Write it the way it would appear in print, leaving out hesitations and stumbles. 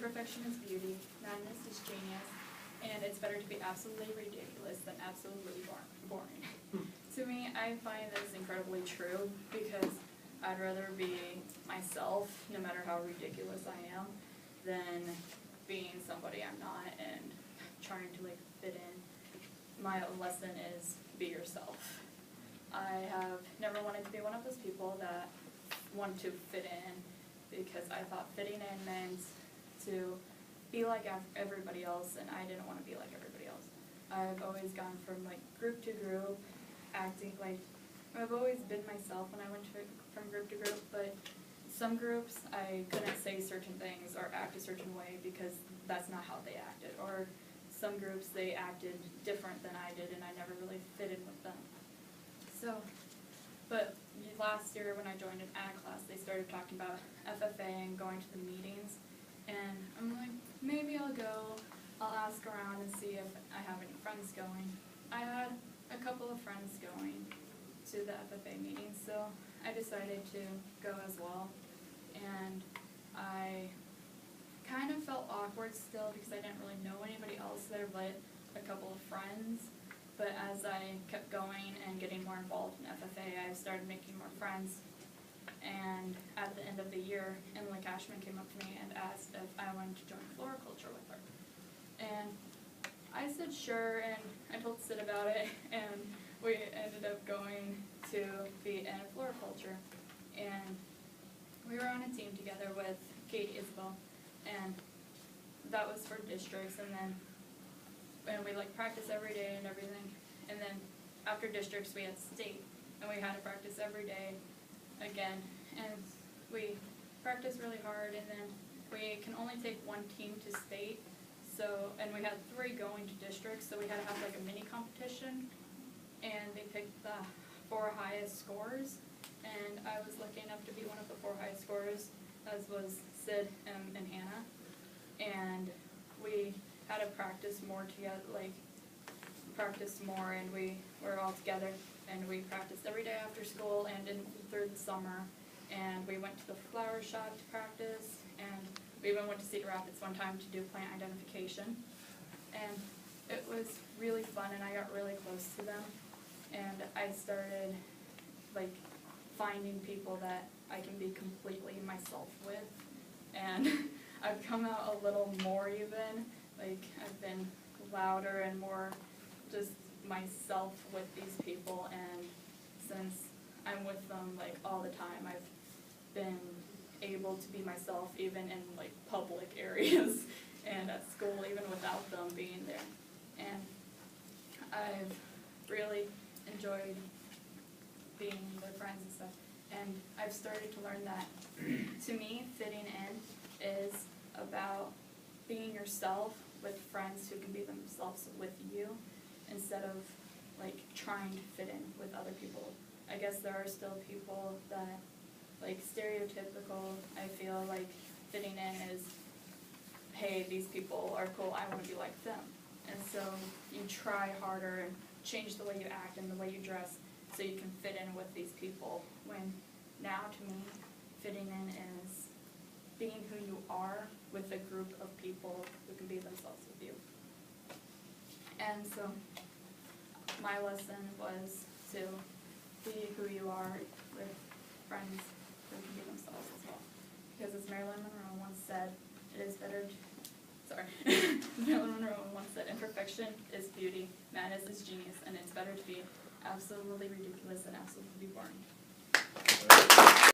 imperfection is beauty, madness is genius, and it's better to be absolutely ridiculous than absolutely boring. To me, I find this incredibly true because I'd rather be myself, no matter how ridiculous I am, than being somebody I'm not and trying to like fit in. My lesson is be yourself. I have never wanted to be one of those people that want to fit in because I thought fitting in meant to be like everybody else, and I didn't want to be like everybody else. I've always gone from like group to group, acting like I've always been myself when I went from group to group, but some groups I couldn't say certain things or act a certain way because that's not how they acted, or some groups they acted different than I did and I never really fit in with them. So, but last year when I joined an ag class, they started talking about FFA and going to the meetings, and I'm like, maybe I'll go, I'll ask around and see if I have any friends going. I had a couple of friends going to the FFA meetings, so I decided to go as well, and I kind of felt awkward still because I didn't really know anybody else there but a couple of friends. But as I kept going and getting more involved in FFA, I started making more friends. And at the end of the year, Emily Cashman came up to me and asked if I wanted to join floriculture with her. And I said sure, and I told Sid about it, and we ended up going to be in floriculture. And we were on a team together with Katie Isabel, and that was for districts, and we like practice every day and everything, and then after districts we had state, and we had to practice every day again, and we practiced really hard, and then we can only take one team to state, so, and we had 3 going to districts, so we had to have like a mini competition, and they picked the 4 highest scores, and I was lucky enough to be one of the 4 highest scorers, as was Sid and Hannah, and we had to practice more together, and we were all together, and we practiced every day after school and through the summer, and we went to the flower shop to practice, and we even went to Cedar Rapids one time to do plant identification, and it was really fun, and I got really close to them, and I started like finding people that I can be completely myself with, and I've come out a little more even. Like, I've been louder and more just myself with these people, and since I'm with them like all the time, I've been able to be myself even in like public areas and at school, even without them being there. And I've really enjoyed being their friends and stuff, and I've started to learn that to me, fitting in is about being yourself with friends who can be themselves with you, instead of like trying to fit in with other people. I guess there are still people that like stereotypical, I feel like fitting in is, hey, these people are cool, I want to be like them. And so you try harder and change the way you act and the way you dress so you can fit in with these people, when now to me, fitting in is being who you are with a group of people who can be themselves with you. And so my lesson was to be who you are with friends who can be themselves as well. Because as Marilyn Monroe once said, it is better to, Marilyn Monroe once said, imperfection is beauty, madness is genius, and it's better to be absolutely ridiculous than absolutely boring.